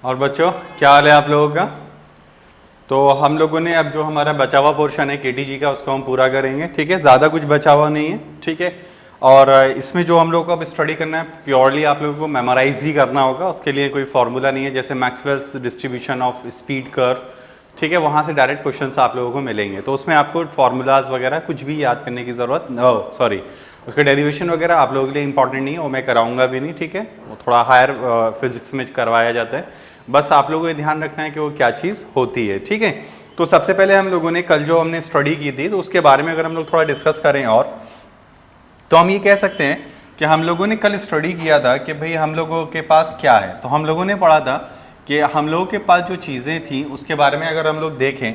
और बच्चों, क्या हाल है आप लोगों का? तो हम लोगों ने अब जो हमारा बचा हुआ पोर्शन है केटीजी का, उसको हम पूरा करेंगे। ठीक है, ज़्यादा कुछ बचा हुआ नहीं है। ठीक है, और इसमें जो हम लोग को अब स्टडी करना है, प्योरली आप लोगों को मेमोराइज ही करना होगा। उसके लिए कोई फॉर्मूला नहीं है, जैसे Maxwell's distribution of speed curve. ठीक है, वहाँ से डायरेक्ट क्वेश्चंस आप लोगों को मिलेंगे, तो उसमें आपको फार्मूलाज वगैरह कुछ भी याद करने की ज़रूरत, सॉरी, उसके डेरिवेशन वगैरह आप लोगों के लिए इंपॉर्टेंट नहीं है, वो मैं कराऊंगा भी नहीं। ठीक है, वो थोड़ा हायर फिजिक्स में करवाया जाता है। बस आप लोगों को ध्यान रखना है कि वो क्या चीज़ होती है। ठीक है, तो सबसे पहले हम लोगों ने कल जो हमने स्टडी की थी, तो उसके बारे में अगर हम लोग थोड़ा डिस्कस करें, और तो हम ये कह सकते हैं कि हम लोगों ने कल स्टडी किया था कि भाई हम लोगों के पास क्या है। तो हम लोगों ने पढ़ा था कि हम लोगों के पास जो चीज़ें थी उसके बारे में अगर हम लोग देखें,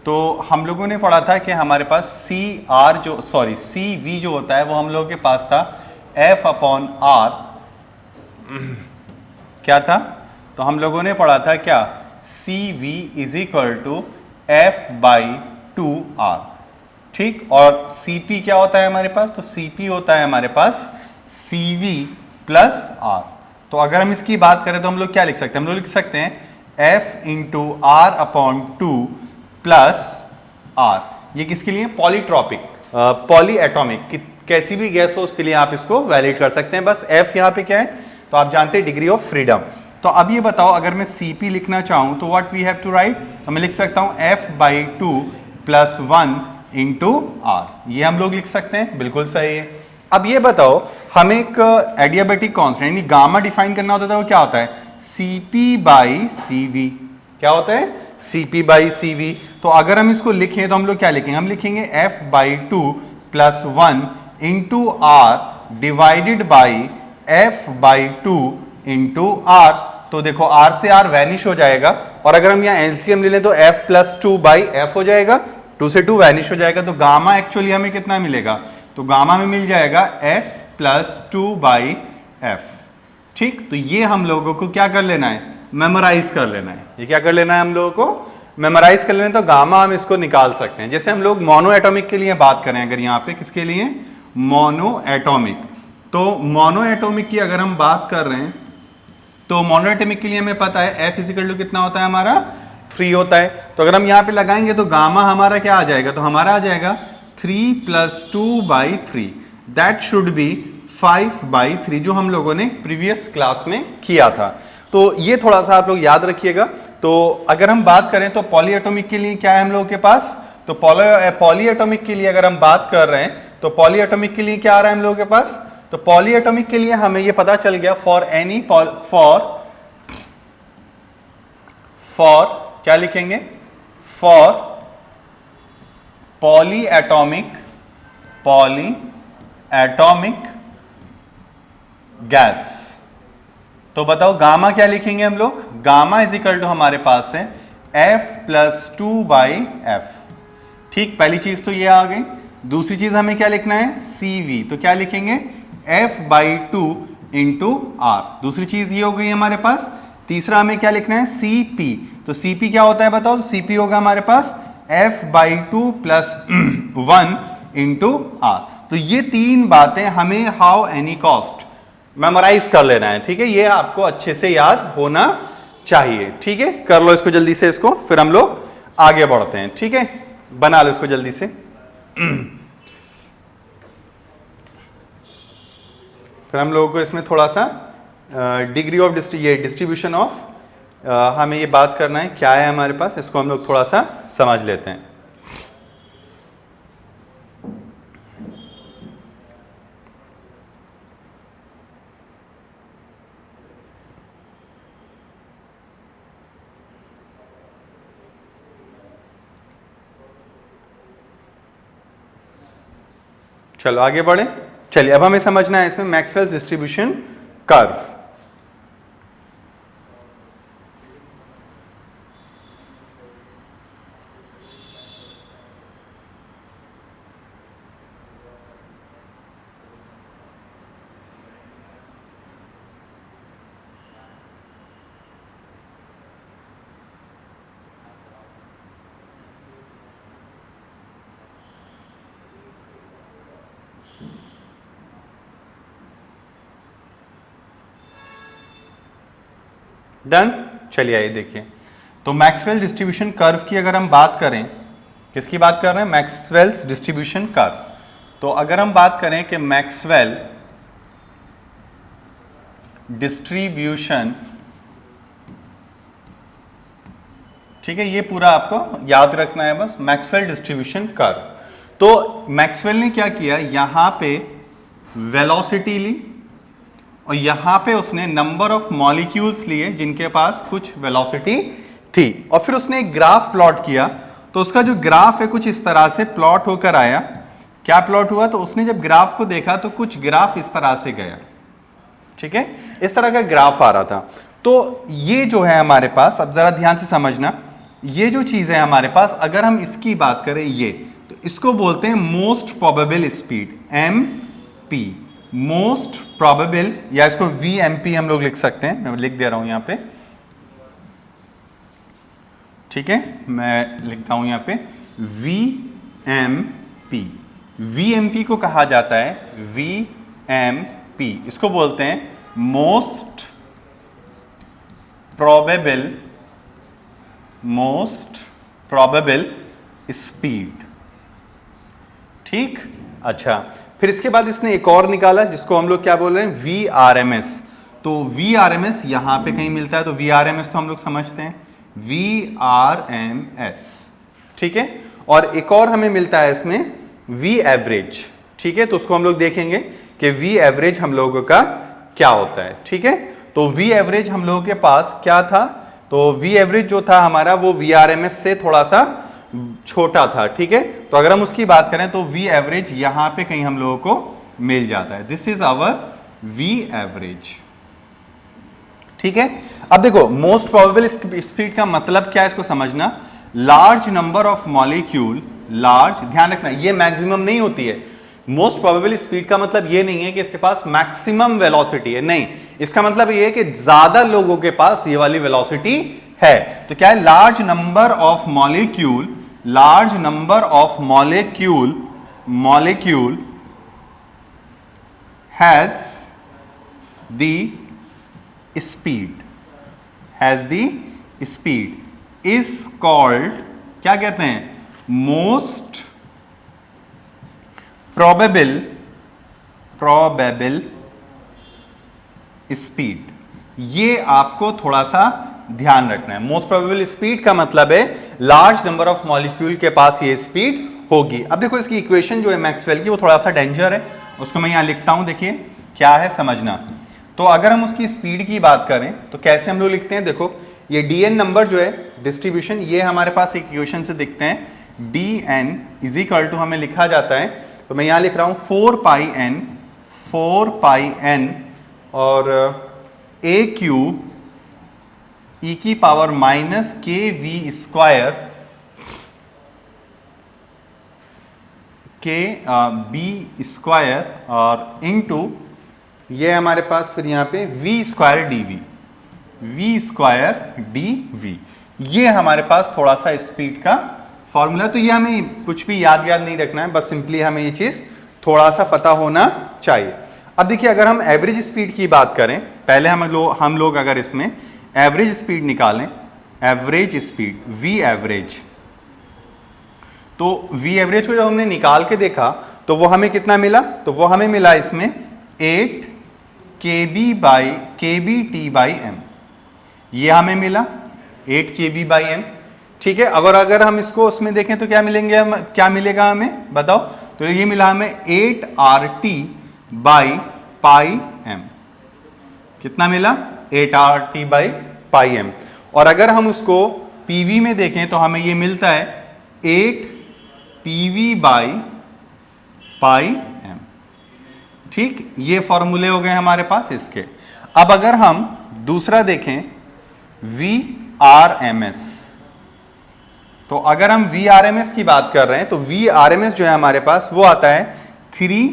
तो हम लोगों ने पढ़ा था कि हमारे पास सी वी जो होता है वो हम लोगों के पास था एफ अपॉन आर। क्या था? तो हम लोगों ने पढ़ा था क्या, C V is equal to F by two R. ठीक, और सी पी क्या होता है हमारे पास? तो सी पी होता है हमारे पास सी वी प्लस आर। तो अगर हम इसकी बात करें तो हम लोग क्या लिख सकते हैं? हम लोग लिख सकते हैं F into R upon two plus R. ये किसके लिए? पॉलीट्रॉपिक, पॉली एटॉमिक, कैसी भी गैस हो उसके लिए आप इसको वैलिड कर सकते हैं। बस एफ यहाँ पे क्या है, तो आप जानते हैं डिग्री ऑफ फ्रीडम। तो अब ये बताओ, अगर मैं Cp लिखना चाहूं तो what we have to write, तो मैं लिख सकता हूं F by two plus one into R. ये हम लोग लिख सकते हैं, बिल्कुल सही है। अब ये बताओ, हमें एक एडियाबेटिक कांस्टेंट यानी गामा डिफाइन करना होता था, वो क्या होता है? Cp by Cv। क्या होता है? Cp by Cv। तो अगर हम इसको लिखें तो हम लोग क्या लिखेंगे? हम लिखेंगे F by two plus one into R divided by F by two into R. तो देखो आर से आर वैनिश हो जाएगा, और अगर हम यहाँ एलसीएम ले लें तो F plus two by F हो जाएगा, टू से टू वैनिश हो जाएगा। तो गामा एक्चुअली हमें कितना मिलेगा? तो गामा में मिल जाएगा F plus two by F. ठीक, तो ये हम लोगों को क्या कर लेना है? मेमोराइज कर लेना है। ये क्या कर लेना है हम लोगों को? मेमोराइज कर लेना है। तो गामा हम इसको निकाल सकते हैं। जैसे हम लोग मोनो एटॉमिक के लिए बात करें, अगर यहाँ पे किसके लिए? Mono atomic. तो मोनो एटॉमिक की अगर हम बात कर रहे हैं, तो मोनो एटॉमिक के लिए हमें पता है F इजिकल टू कितना होता है हमारा? 3 होता है। तो अगर हम यहाँ पे लगाएंगे तो गामा हमारा क्या आ जाएगा? तो हमारा आ जाएगा 3 plus two by three, that should be 5 by three, जो हम लोगों ने प्रीवियस क्लास में किया था। तो ये थोड़ा सा आप लोग याद रखिएगा। तो अगर हम बात करें तो पॉली एटॉमिक के लिए क्या है हम लोगों के पास? तो पॉली एटॉमिक के लिए अगर हम बात कर रहे हैं, तो पॉली एटॉमिक के लिए क्या आ रहा है हम लोगों के पास? तो पॉली एटॉमिक के लिए हमें ये पता चल गया, फॉर क्या लिखेंगे? For poly atomic gas. तो बताओ गामा क्या लिखेंगे हम लोग? गामा इज इक्वल टू हमारे पास है F plus two by F. ठीक, पहली चीज तो ये आ गई। दूसरी चीज हमें क्या लिखना है? Cv। तो क्या लिखेंगे? F by two into R. दूसरी चीज ये हो गई हमारे पास। तीसरा हमें क्या लिखना है? Cp। तो Cp क्या होता है बताओ? तो Cp होगा हमारे पास F by two plus one into R. तो ये तीन बातें हमें हाउ एनी कॉस्ट मेमोराइज कर लेना है। ठीक है, ये आपको अच्छे से याद होना चाहिए। ठीक है, कर लो इसको जल्दी से, इसको फिर हम लोग आगे बढ़ते हैं। ठीक है, बना लो इसको जल्दी से। फिर हम लोगों को इसमें थोड़ा सा डिग्री ऑफ डिस्ट्रीब्यूशन ऑफ हमें ये बात करना है क्या है हमारे पास, इसको हम लोग थोड़ा सा समझ लेते हैं। चलो आगे बढ़े। चलिए, अब हमें समझना है इसमें मैक्सवेल्स डिस्ट्रीब्यूशन कर्व। डन। चलिए आइए देखिए। तो मैक्सवेल डिस्ट्रीब्यूशन कर्व की अगर हम बात करें, किसकी बात कर रहे हैं? Maxwell's distribution curve. तो अगर हम बात करें कि मैक्सवेल डिस्ट्रीब्यूशन, ठीक है, ये पूरा आपको याद रखना है बस, मैक्सवेल डिस्ट्रीब्यूशन कर्व। तो मैक्सवेल ने क्या किया, यहां पे वेलोसिटी ली और यहां पे उसने नंबर ऑफ मॉलिक्यूल्स लिए जिनके पास कुछ वेलोसिटी थी, और फिर उसने एक ग्राफ प्लॉट किया। तो उसका जो ग्राफ है कुछ इस तरह से प्लॉट होकर आया। क्या प्लॉट हुआ? तो उसने जब ग्राफ को देखा तो कुछ ग्राफ इस तरह से गया, ठीक है, इस तरह का ग्राफ आ रहा था। तो ये जो है हमारे पास, अब जरा ध्यान से समझना, ये जो चीज है हमारे पास, अगर हम इसकी बात करें ये, तो इसको बोलते हैं most probable speed, M P, most probable, या इसको वी एम पी हम लोग लिख सकते हैं, मैं लिख दे रहा हूं यहां पे, ठीक है, मैं लिखता हूं यहां पे V M P. V M P को कहा जाता है वी एम पी, इसको बोलते हैं मोस्ट प्रोबेबल स्पीड, ठीक। अच्छा, फिर इसके बाद इसने एक और निकाला जिसको हम लोग क्या बोल रहे हैं? V R M S. तो वी आर एम एस यहां पे कहीं मिलता है, तो वी आर एम एस तो हम लोग समझते हैं वी आर एम एस, ठीक है। और एक और हमें मिलता है इसमें वी एवरेज, ठीक है, तो उसको हम लोग देखेंगे कि वी एवरेज हम लोगों का क्या होता है, ठीक है। तो वी एवरेज हम लोगों के पास क्या था? तो वी एवरेज जो था हमारा वो वी आर एम एस से थोड़ा सा छोटा था, ठीक है। तो अगर हम उसकी बात करें तो वी एवरेज यहां पे कहीं हम लोगों को मिल जाता है, this is our V average, ठीक है। अब देखो, मोस्ट प्रोबेबल स्पीड का मतलब क्या है, इसको समझना। Large number of molecule, large, ध्यान रखना ये मैक्सिमम नहीं होती है। मोस्ट प्रोबेबल स्पीड का मतलब ये नहीं है कि इसके पास मैक्सिमम वेलोसिटी है, नहीं, इसका मतलब ये है कि ज्यादा लोगों के पास ये वाली वेलोसिटी है। तो क्या है? Large number of molecule, large number of molecule has the speed is called, क्या कहते हैं? Most probable speed. ये आपको थोड़ा सा ध्यान रखना है। मोस्ट प्रोबेबल स्पीड का मतलब है लार्ज नंबर ऑफ मॉलिक्यूल के पास ये स्पीड होगी। अब देखो इसकी इक्वेशन जो है मैक्सवेल की वो थोड़ा सा डेंजर है, उसको मैं यहां लिखता हूं, देखिए क्या है समझना। तो अगर हम उसकी स्पीड की बात करें तो कैसे हम लोग लिखते हैं? देखो ये dn नंबर जो है डिस्ट्रीब्यूशन, ये हमारे पास एक इक्वेशन से दिखते हैं, dn इज इक्वल टू हमें लिखा जाता है, तो मैं यहां लिख रहा हूं 4 पाई n और a क्यूब e की पावर माइनस के वी स्क्वायर के बी स्क्वायर और इनटू ये हमारे पास फिर यहां पे वी स्क्वायर डी वी। ये हमारे पास थोड़ा सा स्पीड का फॉर्मूला। तो ये हमें कुछ भी याद नहीं रखना है, बस सिंपली हमें ये चीज थोड़ा सा पता होना चाहिए। अब देखिए अगर हम एवरेज स्पीड की बात करें, पहले हम लोग अगर इसमें एवरेज स्पीड निकालें, एवरेज स्पीड वी एवरेज, तो वी एवरेज को जब हमने निकाल के देखा तो वो हमें कितना मिला? तो वो हमें मिला इसमें 8 kb t बाई एम, ये हमें मिला 8 kb बाई एम, ठीक है। अगर हम इसको उसमें देखें तो क्या मिलेगा हमें बताओ? तो ये मिला हमें 8 RT बाई पाई एम, कितना मिला? 8 RT बाई पाई एम। और अगर हम उसको PV में देखें तो हमें ये मिलता है 8 PV बाई पाई एम, ठीक। ये फॉर्मूले हो गए हमारे पास इसके। अब अगर हम दूसरा देखें VRMS, तो अगर हम VRMS की बात कर रहे हैं तो VRMS जो है हमारे पास वो आता है 3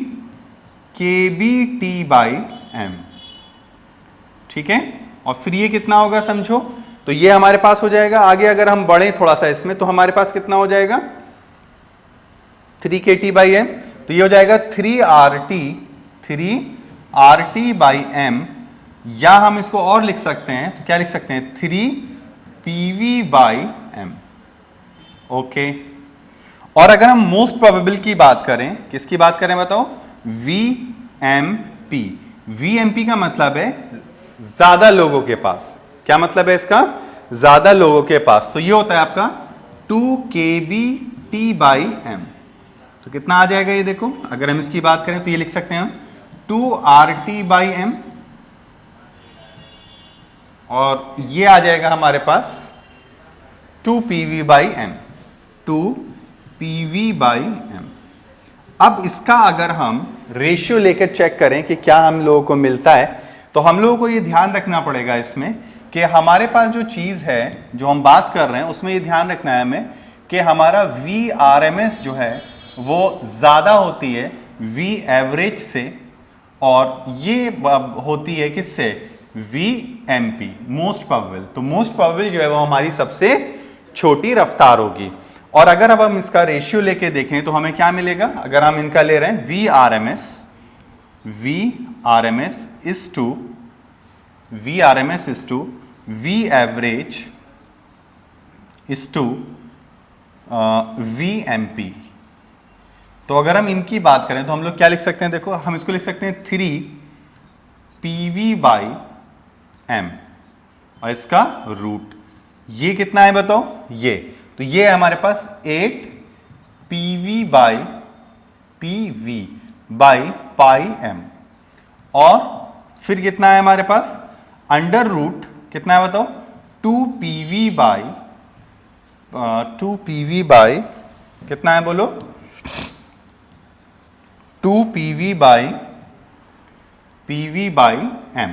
kbt बाई एम, ठीक है। और फिर ये कितना होगा समझो? तो ये हमारे पास हो जाएगा। आगे अगर हम बढ़े थोड़ा सा इसमें तो हमारे पास कितना हो जाएगा? 3 kT बाई एम, तो ये हो जाएगा 3 RT बाई एम, या हम इसको और लिख सकते हैं, तो क्या लिख सकते हैं? 3 पीवी बाई एम। ओके, और अगर हम मोस्ट प्रोबेबल की बात करें, किसकी बात करें बताओ, V M P. V M P का मतलब है ज्यादा लोगों के पास। क्या मतलब है इसका, ज्यादा लोगों के पास। तो ये होता है आपका 2 kB T बाई एम। तो कितना आ जाएगा ये देखो, अगर हम इसकी बात करें तो ये लिख सकते हैं हम 2 RT बाई एम, और ये आ जाएगा हमारे पास 2 PV by M, 2 PV by M. अब इसका अगर हम रेशियो लेकर चेक करें कि क्या हम लोगों को मिलता है, तो हम लोगों को ये ध्यान रखना पड़ेगा इसमें कि हमारे पास जो चीज है जो हम बात कर रहे हैं उसमें ये ध्यान रखना है हमें कि हमारा VRMS जो है वो ज्यादा होती है V एवरेज से, और ये होती है किससे, VMP, मोस्ट प्रोबेबल। तो मोस्ट प्रोबेबल जो है वो हमारी सबसे छोटी रफ्तार होगी। और अगर अब हम इसका रेशियो लेके देखें तो हमें क्या मिलेगा, अगर हम इनका ले रहे हैं VRMS is to V average is to VMP। तो अगर हम इनकी बात करें तो हम लोग क्या लिख सकते हैं, देखो हम इसको लिख सकते हैं 3 PV बाई एम, और इसका रूट ये कितना है बताओ, ये तो ये है हमारे पास 8 PV by PV by pi M, और फिर कितना है हमारे पास अंडर रूट कितना है बताओ 2 PV बाई कितना है बोलो 2 PV बाई एम।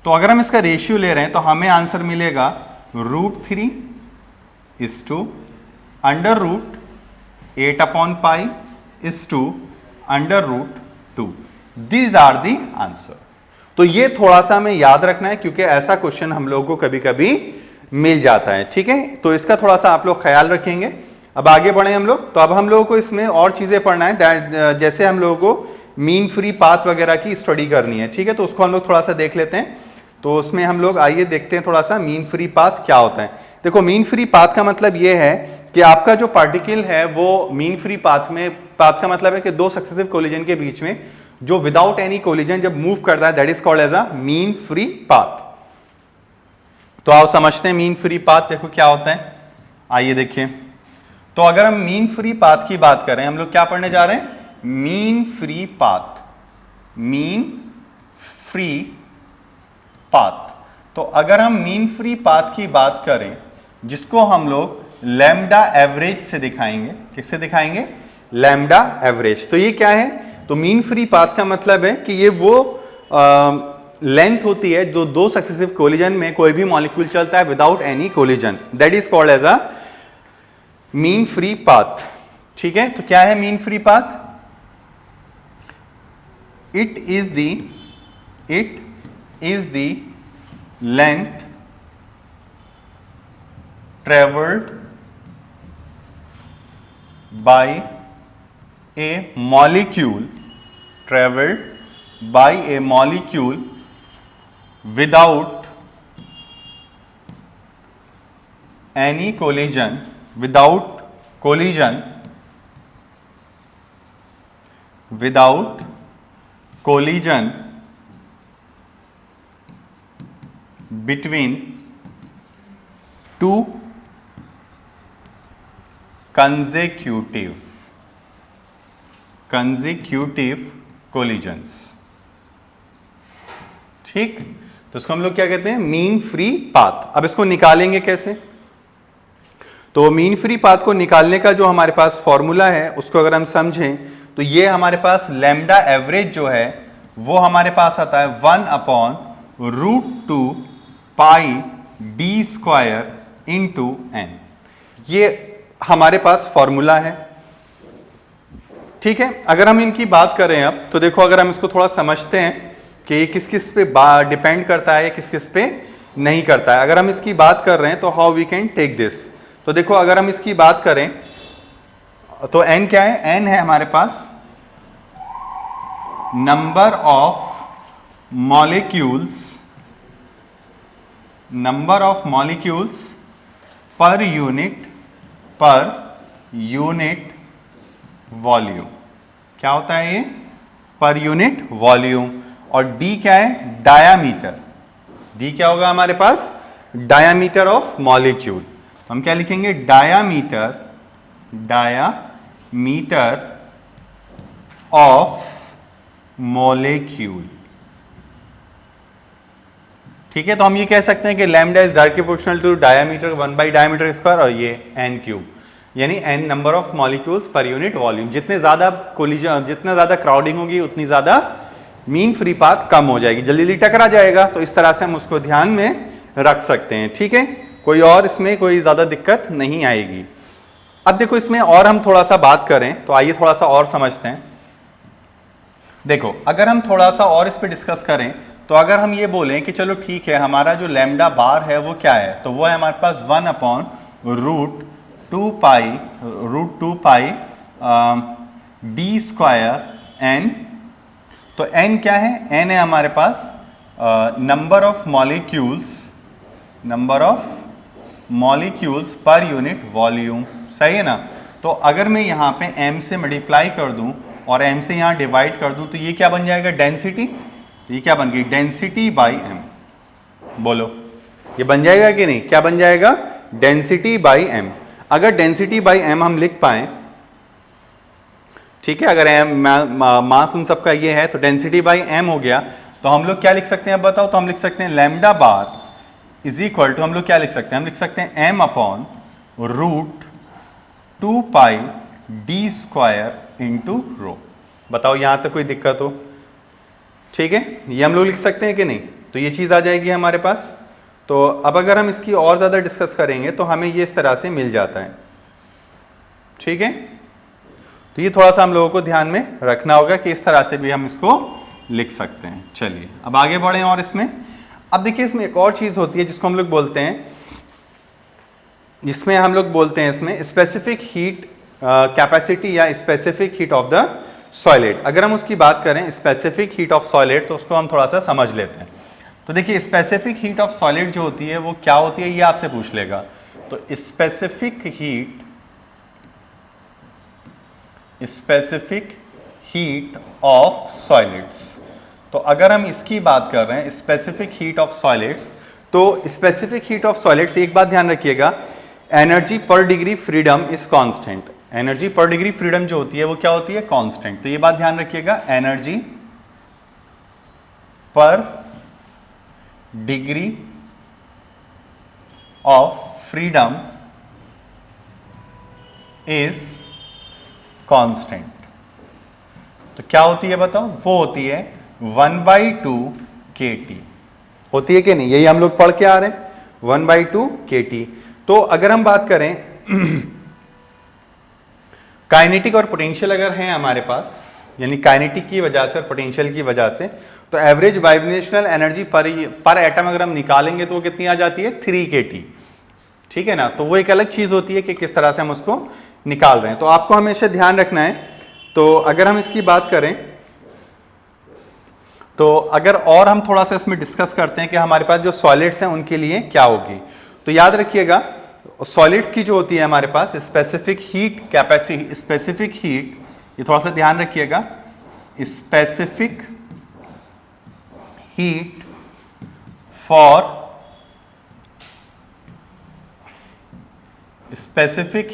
तो अगर हम इसका रेशियो ले रहे हैं तो हमें आंसर मिलेगा √3 is to under root 8 upon pi is to under root 2। These are the answer. तो ये थोड़ा सा हमें याद रखना है क्योंकि ऐसा क्वेश्चन हम लोगों को कभी कभी मिल जाता है, ठीक है। तो इसका थोड़ा सा आप लोग ख्याल रखेंगे। अब आगे बढ़े हम लोग, तो अब हम लोगों को इसमें और चीजें पढ़ना है, जैसे हम लोगों को मीन फ्री पाथ वगैरह की स्टडी करनी है, ठीक है। तो उसको हम लोग थोड़ा सा देख लेते हैं। तो उसमें हम लोग आइए देखते हैं थोड़ा सा मीन फ्री पाथ क्या होता है। देखो मीन फ्री पाथ का मतलब यह है कि आपका जो पार्टिकल है वो मीन फ्री पाथ में, पाथ का मतलब है कि दो सक्सेसिव कोलिजन के बीच में जो विदाउट एनी कोलिजन जब मूव करता है that is called as a mean free path. तो आप समझते हैं मीन फ्री पाथ देखो क्या होता है, आइए देखिए। तो अगर हम मीन फ्री पाथ की बात करें, हम लोग क्या पढ़ने जा रहे हैं, mean free path, mean free path. तो अगर हम मीन फ्री पाथ की बात करें जिसको हम लोग लैम्डा एवरेज से दिखाएंगे, किससे दिखाएंगे, लैम्डा एवरेज। तो ये क्या है, तो मीन फ्री पाथ का मतलब है कि ये वो लेंथ होती है जो दो सक्सेसिव कोलिजन में कोई भी मॉलिक्यूल चलता है without any collision, that is called as a mean free path, ठीक है। तो क्या है mean free path, it is the length traveled by a molecule, traveled by a molecule without any collision, without collision between two consecutive collisions, ठीक। तो इसको हम लोग क्या कहते हैं, मीन फ्री पाथ। अब इसको निकालेंगे कैसे, तो मीन फ्री पाथ को निकालने का जो हमारे पास फॉर्मूला है उसको अगर हम समझें तो ये हमारे पास लैम्डा एवरेज जो है वो हमारे पास आता है 1/√2 pi D square into N. ये हमारे पास फॉर्मूला है, ठीक है। अगर हम इनकी बात करें अब तो देखो, अगर हम इसको थोड़ा समझते हैं कि ये किस किस पे डिपेंड करता है, किस किस पे नहीं करता है। अगर हम इसकी बात कर रहे हैं तो how we can take this, तो देखो अगर हम इसकी बात करें तो n क्या है, n है हमारे पास number of molecules per unit volume. क्या होता है ये? पर यूनिट वॉल्यूम। और डी क्या है? डायामीटर। डी क्या होगा हमारे पास? Diameter of molecule. तो हम क्या लिखेंगे? Diameter of molecule. ठीक है, तो हम ये कह सकते हैं कि lambda is directly proportional to diameter 1 by diameter square, और ये n क्यूब, यानी n number of molecules per unit volume. जितने ज्यादा कोलिजन, जितना ज्यादा क्राउडिंग होगी, उतनी ज्यादा मीन फ्री पाथ कम हो जाएगी, जल्दी जल्दी टकरा जाएगा। तो इस तरह से हम उसको ध्यान में रख सकते हैं। ठीक है, कोई और इसमें कोई ज्यादा दिक्कत नहीं आएगी। अब देखो, इसमें और हम थोड़ा सा बात करें तो आइए थोड़ा सा और समझते हैं। देखो, अगर हम थोड़ा सा और इस पे डिस्कस करें तो अगर हम ये बोलें कि चलो ठीक है, हमारा जो लैम्डा बार है वो क्या है, तो वो है हमारे पास 1/√2 पाई डी स्क्वायर एन। तो n क्या है? n है हमारे पास number of molecules per unit volume. सही है ना? तो अगर मैं यहाँ पे m से मल्टीप्लाई कर दूं और m से यहाँ डिवाइड कर दूं तो ये क्या बन जाएगा? डेंसिटी। ये क्या बन गई? Density by m। बोलो, ये बन जाएगा कि नहीं? क्या बन जाएगा? Density by m। अगर डेंसिटी बाई m हम लिख पाए, ठीक है, अगर m मास उन सबका ये है तो डेंसिटी बाई m हो गया, तो हम लोग क्या लिख सकते हैं? अब बताओ। तो हम लिख सकते हैं lambda bar is equal to, हम लोग क्या लिख सकते हैं? हम लिख सकते हैं m/√2 पाई डी स्क्वायर इंटू रो। बताओ, यहां तक कोई दिक्कत हो? ठीक है, ये हम लोग लिख सकते हैं कि नहीं? तो ये चीज आ जाएगी हमारे पास। तो अब अगर हम इसकी और ज्यादा डिस्कस करेंगे तो हमें ये इस तरह से मिल जाता है। ठीक है, तो ये थोड़ा सा हम लोगों को ध्यान में रखना होगा कि इस तरह से भी हम इसको लिख सकते हैं। चलिए अब आगे बढ़े। और इसमें अब देखिए, इसमें एक और चीज होती है जिसको हम लोग बोलते हैं, जिसमें हम लोग बोलते हैं इसमें स्पेसिफिक हीट कैपेसिटी या specific heat of the solid. अगर हम उसकी बात करें स्पेसिफिक हीट ऑफ सॉलिड, तो उसको हम थोड़ा सा समझ लेते हैं। तो देखिए, स्पेसिफिक हीट ऑफ सॉलिड जो होती है वो क्या होती है, ये आपसे पूछ लेगा। तो स्पेसिफिक हीट ऑफ सॉलिड्स, तो अगर हम इसकी बात कर रहे हैं स्पेसिफिक हीट ऑफ सॉलिड्स, तो स्पेसिफिक हीट ऑफ सॉलिड्स, एक बात ध्यान रखिएगा, एनर्जी पर degree freedom is constant. Energy पर डिग्री फ्रीडम जो होती है वो क्या होती है? कांस्टेंट। तो ये बात ध्यान रखिएगा, एनर्जी पर degree of freedom is constant. तो क्या होती है बताओ? वो होती है 1/2 kT। होती है कि नहीं? यही हम लोग पढ़ के आ रहे हैं, 1/2 kT। तो अगर हम बात करें काइनेटिक और पोटेंशियल अगर है हमारे पास, यानी काइनेटिक की वजह से और पोटेंशियल की वजह से, तो एवरेज वाइब्रेशनल एनर्जी पर एटम अगर हम निकालेंगे तो वो कितनी आ जाती है? 3 kT। ठीक है ना? तो वो एक अलग चीज होती है कि किस तरह से हम उसको निकाल रहे हैं। तो आपको हमेशा ध्यान रखना है। तो अगर हम इसकी बात करें, तो अगर और हम थोड़ा सा इसमें डिस्कस करते हैं कि हमारे पास जो सॉलिड्स हैं उनके लिए क्या होगी, तो याद रखिएगा, सॉलिड्स की जो होती है हमारे पास specific heat capacity, specific heat, ये थोड़ा सा ध्यान रखिएगा, specific heat for specific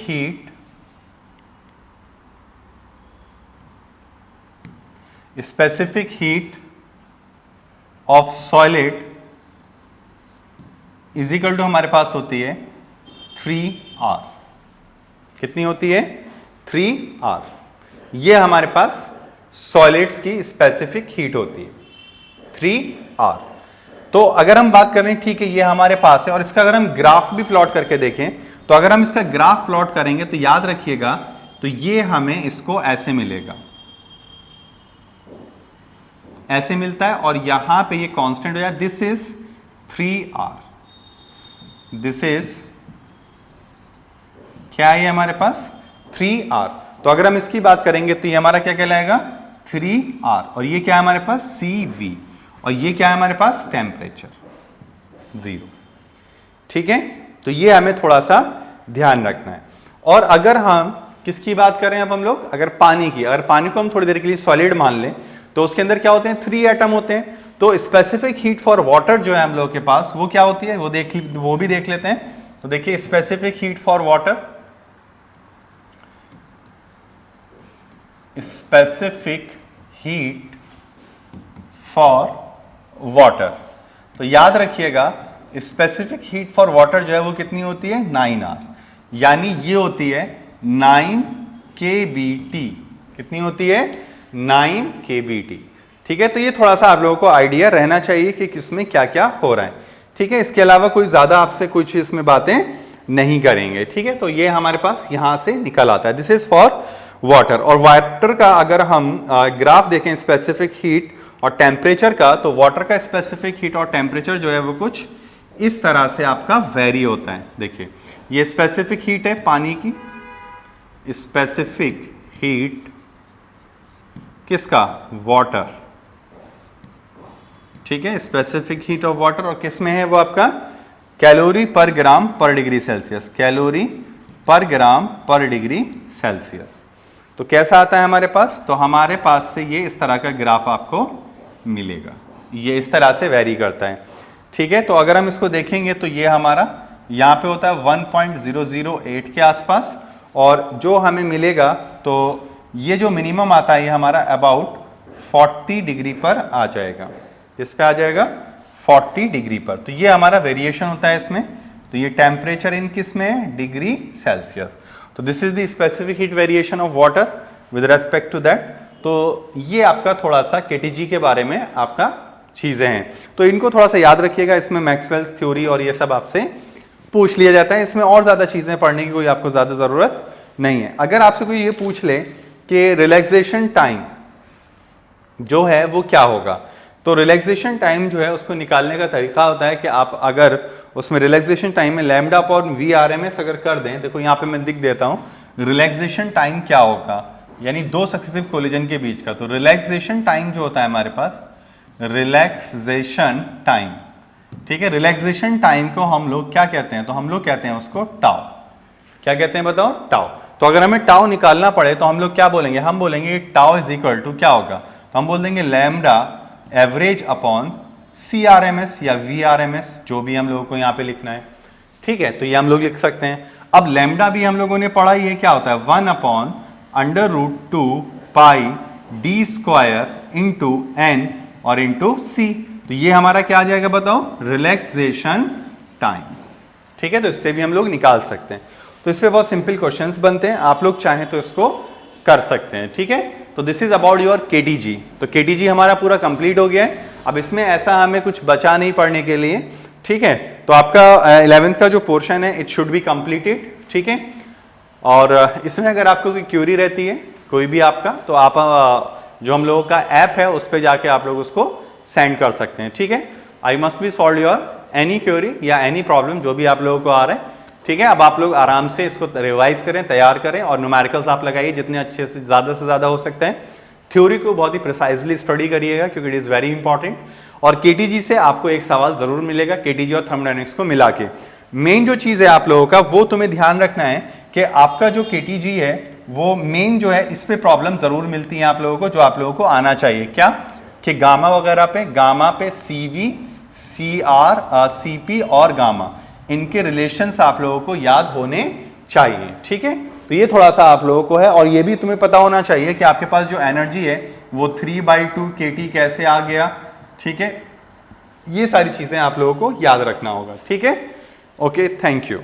heat of solid is equal to हमारे पास होती है 3R। कितनी होती है? 3R। ये हमारे पास सॉलिड्स की स्पेसिफिक हीट होती है 3R। तो अगर हम बात करें, ठीक है, ये हमारे पास है, और इसका अगर हम ग्राफ भी प्लॉट करके देखें, तो अगर हम इसका ग्राफ प्लॉट करेंगे तो याद रखिएगा, तो ये हमें इसको ऐसे मिलेगा, ऐसे मिलता है, और यहां पे ये कांस्टेंट हो जाए, this is 3R। This is क्या है हमारे पास? 3R। तो अगर हम इसकी बात करेंगे तो ये हमारा क्या कहलाएगा? 3R। और ये क्या है हमारे पास? CV। और ये क्या है हमारे पास? टेम्परेचर 0। ठीक है, तो ये हमें थोड़ा सा ध्यान रखना है। और अगर हम किसकी बात कर रहे हैं, अब हम लोग अगर पानी की, अगर पानी को हम थोड़ी देर के लिए सॉलिड मान लें तो उसके अंदर क्या होते हैं, 3 एटम होते हैं। तो स्पेसिफिक हीट फॉर वाटर जो है हम लोग के पास वो क्या होती है, वो भी देख लेते हैं। तो देखिए specific heat for water, specific heat for water, तो याद रखिएगा स्पेसिफिक हीट फॉर वाटर जो है वो कितनी होती है, 9R, यानी ये होती है 9 kBT। कितनी होती है, 9 kBT। ठीक है, तो ये थोड़ा सा आप लोगों को आइडिया रहना चाहिए कि किसमें क्या क्या हो रहा है। ठीक है, इसके अलावा कोई ज्यादा आपसे कुछ इसमें बातें नहीं करेंगे। ठीक है, तो ये हमारे पास यहां से निकल आता है, दिस इज फॉर वाटर। और वाटर का अगर हम ग्राफ देखें स्पेसिफिक हीट और टेम्परेचर का, तो वाटर का स्पेसिफिक हीट और टेम्परेचर जो है वो कुछ इस तरह से आपका वेरी होता है। देखिए ये स्पेसिफिक हीट है पानी की, स्पेसिफिक हीट किसका, वाटर। ठीक है, स्पेसिफिक हीट ऑफ वाटर, और किस में है वो आपका कैलोरी पर ग्राम पर डिग्री सेल्सियस, कैलोरी पर ग्राम पर डिग्री सेल्सियस। तो कैसा आता है हमारे पास, तो हमारे पास से ये इस तरह का ग्राफ आपको मिलेगा, ये इस तरह से वेरी करता है। ठीक है, तो अगर हम इसको देखेंगे तो ये हमारा यहाँ पे होता है 1.008 के आसपास, और जो हमें मिलेगा तो ये जो मिनिमम आता है ये हमारा अबाउट 40 डिग्री पर आ जाएगा। इस पे आ जाएगा 40 डिग्री पर। तो ये हमारा वेरिएशन होता है इसमें। तो ये टेम्परेचर इन किस में है, डिग्री सेल्सियस। तो this is the specific heat variation of water with respect to that. तो ये आपका थोड़ा सा केटीजी के बारे में आपका चीजें हैं, तो इनको थोड़ा सा याद रखिएगा। इसमें मैक्सवेल्स थ्योरी और ये सब आपसे पूछ लिया जाता है, इसमें और ज्यादा चीजें पढ़ने की कोई आपको ज्यादा जरूरत नहीं है। अगर आपसे कोई ये पूछ ले कि रिलैक्सेशन टाइम जो है वो क्या होगा, तो रिलैक्सेशन टाइम जो है उसको निकालने का तरीका होता है कि आप अगर उसमें रिलैक्सेशन टाइम में लैम्डा अपॉन VRMS अगर कर दें, देखो यहाँ पे मैं दिख देता हूँ रिलैक्सेशन टाइम क्या होगा, यानी 2 सक्सेसिव कोलिजन के बीच का। तो रिलैक्सेशन टाइम जो होता है हमारे पास, रिलैक्सेशन टाइम, ठीक है, रिलैक्सेशन टाइम को हम लोग क्या कहते हैं, तो हम लोग कहते हैं उसको टाउ। क्या कहते हैं बताओ, टाउ। तो अगर हमें टाउ निकालना पड़े तो हम लोग क्या बोलेंगे, हम बोलेंगे टाउ इज इक्वल टू क्या होगा, तो हम बोल देंगे लैम्डा एवरेज अपॉन CRMS या VRMS, जो भी हम लोगों को यहाँ पे लिखना है। ठीक है, तो ये हम लोग लिख सकते हैं। अब लैम्डा भी हम लोगों ने पढ़ा, ये क्या होता है 1 अपॉन √2 पाई d स्क्वायर इंटू n और इंटू c। तो ये हमारा क्या आ जाएगा बताओ, रिलैक्सेशन टाइम। ठीक है, तो इससे भी हम लोग निकाल सकते हैं। तो इस पे बहुत सिंपल क्वेश्चंस बनते हैं, आप लोग चाहें तो इसको कर सकते हैं। ठीक है, तो this is about your KTG। तो KTG हमारा पूरा कंप्लीट हो गया है। अब इसमें ऐसा हमें कुछ बचा नहीं पढ़ने के लिए। ठीक है, तो आपका 11th का जो पोर्शन है इट शुड बी कंप्लीटेड। ठीक है, और इसमें अगर आपको कोई क्यूरी रहती है कोई भी आपका, तो आप जो हम लोगों का ऐप है उस पर जाके आप लोग उसको सेंड कर सकते हैं। ठीक है, I must be solve your any Curie या एनी प्रॉब्लम जो भी आप लोगों को आ रहा है। ठीक है, अब आप लोग आराम से इसको रिवाइज करें, तैयार करें, और न्यूमेरिकल्स आप लगाइए जितने अच्छे से ज़्यादा हो सकते हैं। थ्योरी को बहुत ही प्रिसाइजली स्टडी करिएगा क्योंकि इट इज़ वेरी इंपॉर्टेंट। और KTG से आपको एक सवाल जरूर मिलेगा, KTG और थर्मोडायनेमिक्स को मिला के। मेन जो चीज़ है आप लोगों का वो तुम्हें ध्यान रखना है कि आपका जो KTG है वो मेन जो है इस पे प्रॉब्लम जरूर मिलती है आप लोगों को, जो आप लोगों को आना चाहिए क्या, कि गामा वगैरह पे, गामा पे CV, CR, CP और गामा, इनके रिलेशंस आप लोगों को याद होने चाहिए। ठीक है, तो ये थोड़ा सा आप लोगों को है। और ये भी तुम्हें पता होना चाहिए कि आपके पास जो एनर्जी है वो 3/2 kT कैसे आ गया। ठीक है, ये सारी चीजें आप लोगों को याद रखना होगा। ठीक है, ओके, थैंक यू।